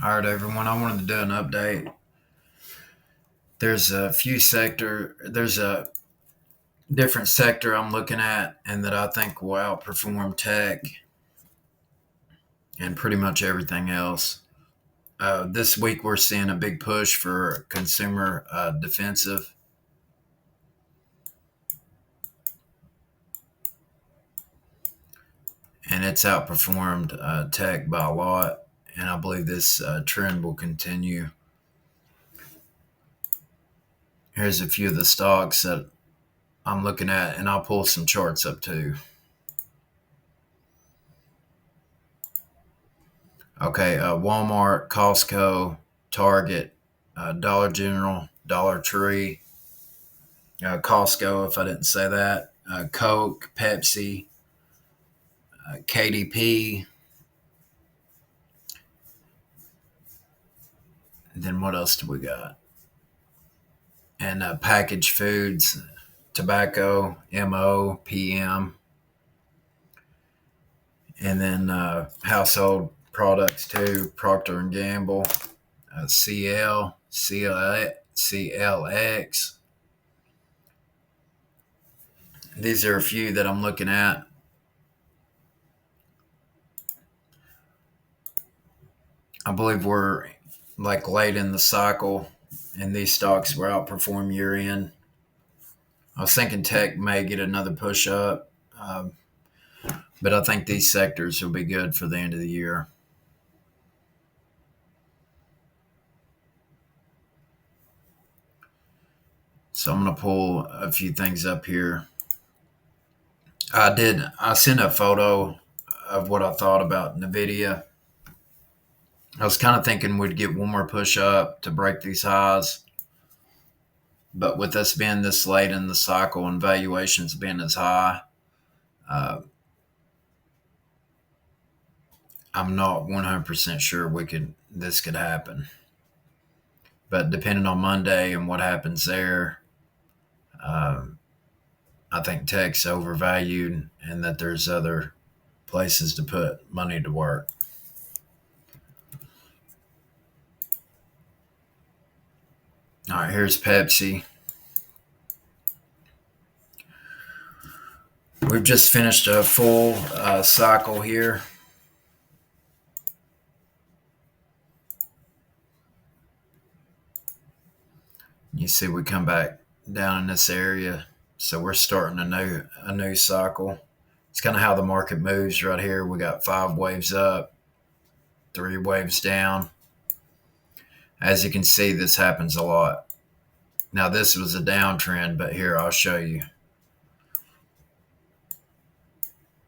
All right, everyone. I wanted to do an update. There's a different sector I'm looking at and that I think will outperform tech and pretty much everything else. This week, we're seeing a big push for consumer defensive, and it's outperformed tech by a lot. And I believe this trend will continue. Here's a few of the stocks that I'm looking at, and I'll pull some charts up too. Okay, Walmart, Costco, Target, Dollar General, Dollar Tree, Costco, if I didn't say that, Coke, Pepsi, KDP. Then what else do we got? And packaged foods, tobacco, MO, PM, and then household products too, Procter and Gamble, CL, CLX. These are a few that I'm looking at. I believe we're like late in the cycle, and these stocks will outperform year end. I was thinking tech may get another push up, but I think these sectors will be good for the end of the year. So I'm going to pull a few things up here. I sent a photo of what I thought about NVIDIA. I was kind of thinking we'd get one more push up to break these highs. But with us being this late in the cycle and valuations being as high, uh, I'm not 100% sure this could happen. But depending on Monday and what happens there, uh, I think tech's overvalued and that there's other places to put money to work. All right, here's Pepsi. We've just finished a full cycle here. You see, we come back down in this area, so we're starting a new cycle. It's kind of how the market moves right here. We got 5 waves up, 3 waves down. As you can see, this happens a lot. Now, this was a downtrend, but here I'll show you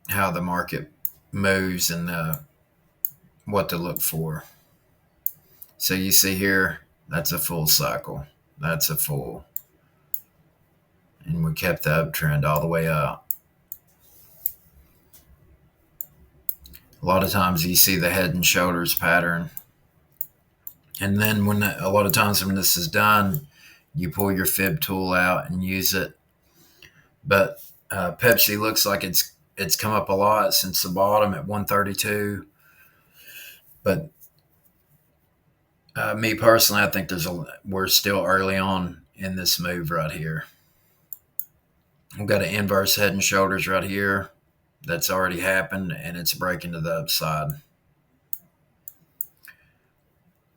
how the market moves and what to look for. So you see here, that's a full cycle. That's a full. And we kept the uptrend all the way up. A lot of times you see the head and shoulders pattern. And then a lot of times when this is done, you pull your fib tool out and use it. But Pepsi looks like it's come up a lot since the bottom at 132. But me personally, I think we're still early on in this move right here. We've got an inverse head and shoulders right here. That's already happened, and it's breaking to the upside.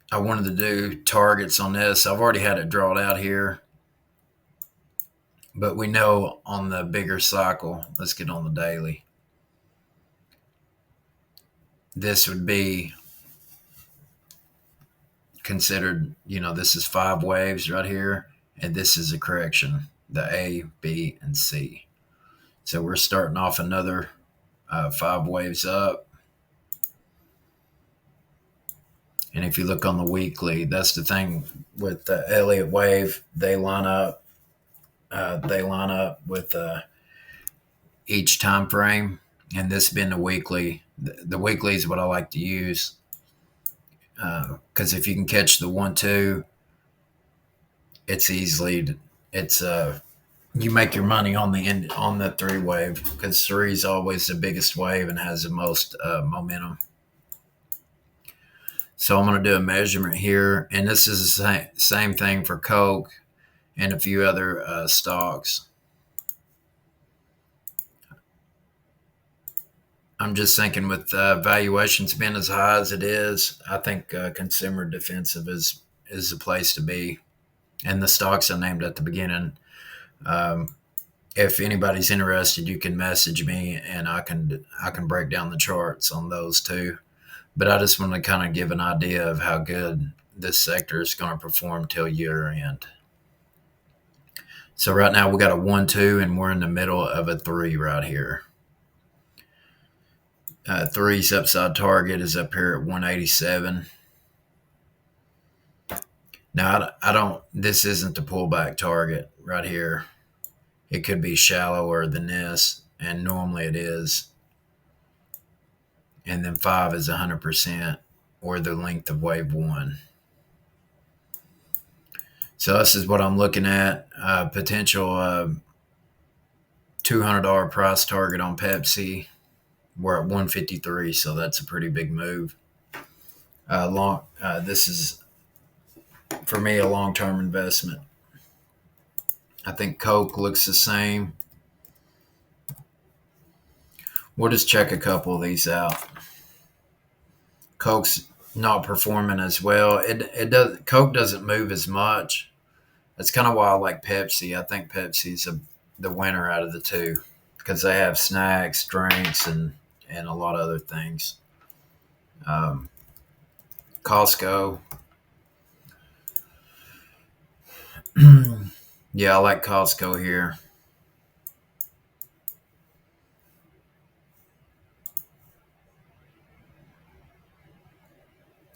I wanted to do targets on this. I've already had it drawn out here, but we know on the bigger cycle, let's get on the daily. This would be considered, this is 5 waves right here, and this is a correction, the A, B, and C. So we're starting off another 5 waves up. And if you look on the weekly, that's the thing with the Elliott wave. They line up. They line up with each time frame, and this being the weekly. The weekly is what I like to use because if you can catch the 1-2, it's you make your money on the end on the 3 wave because 3 is always the biggest wave and has the most momentum. So I'm going to do a measurement here, and this is the same thing for Coke and a few other stocks. I'm just thinking with valuations being as high as it is, I think consumer defensive is the place to be. And the stocks I named at the beginning, um, if anybody's interested, you can message me and I can break down the charts on those too. But I just want to kind of give an idea of how good this sector is going to perform till year end. So right now we got a 1-2 and we're in the middle of a 3 right here. Three's upside target is up here at 187. Now I don't. This isn't the pullback target right here. It could be shallower than this, and normally it is. And then 5 is 100%, or the length of wave 1. So this is what I'm looking at. Potential $200 price target on Pepsi. We're at 153, so that's a pretty big move. This is for me a long-term investment. I think Coke looks the same. We'll just check a couple of these out. Coke's not performing as well. Coke doesn't move as much. That's kind of why I like Pepsi. I think Pepsi's the winner out of the two because they have snacks, drinks, and a lot of other things. Costco. Yeah, I like Costco here.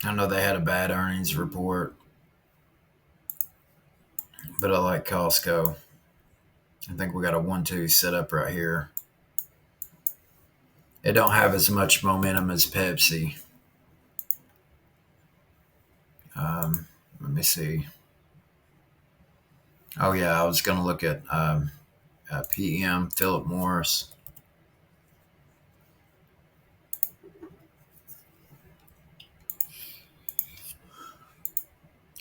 I know they had a bad earnings report, but I like Costco. I think we got a 1-2 set up right here. It don't have as much momentum as Pepsi. Let me see. Oh yeah, I was going to look at PM Philip Morris.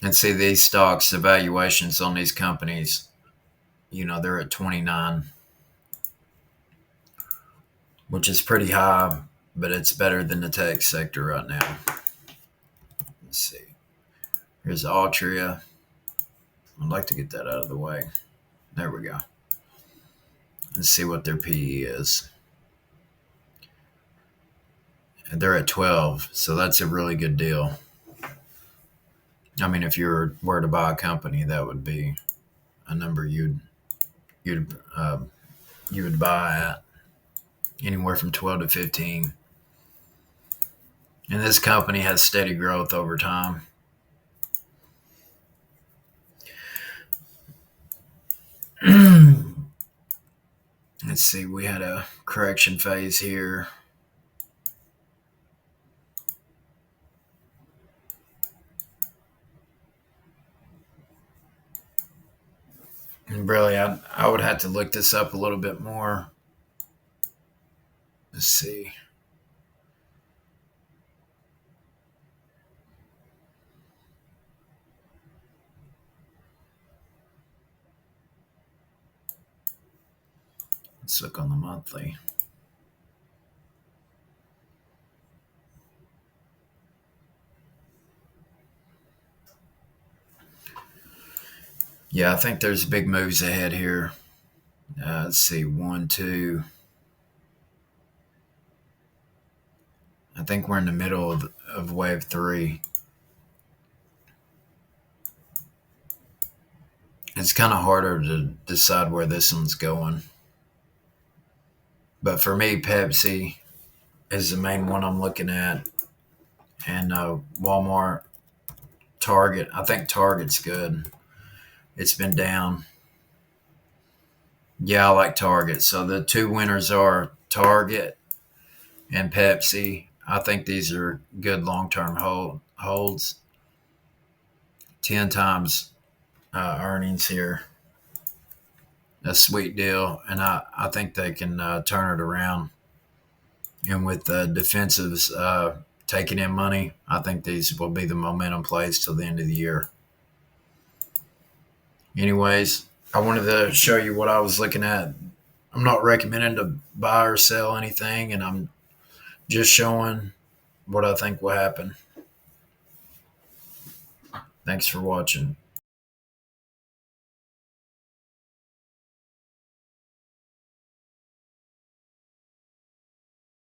And see these stocks, the valuations on these companies, they're at 29, which is pretty high, but it's better than the tech sector right now. Let's see. Here's Altria. I'd like to get that out of the way. There we go. Let's see what their PE is. And they're at 12, so that's a really good deal. I mean, if you were to buy a company, that would be a number you would buy at anywhere from 12 to 15. And this company has steady growth over time. Let's see, we had a correction phase here. And really, I would have to look this up a little bit more. Let's see. Let's look on the monthly. Yeah, I think there's big moves ahead here. Let's see, 1, 2. I think we're in the middle of wave 3. It's kind of harder to decide where this one's going. But for me, Pepsi is the main one I'm looking at. And Walmart, Target. I think Target's good. It's been down. Yeah, I like Target. So the two winners are Target and Pepsi. I think these are good long-term holds. 10 times earnings here. A sweet deal. And I think they can turn it around. And with the defensives taking in money. I think these will be the momentum plays till the end of the year. Anyways, I wanted to show you what I was looking at. I'm not recommending to buy or sell anything, and I'm just showing what I think will happen. Thanks for watching.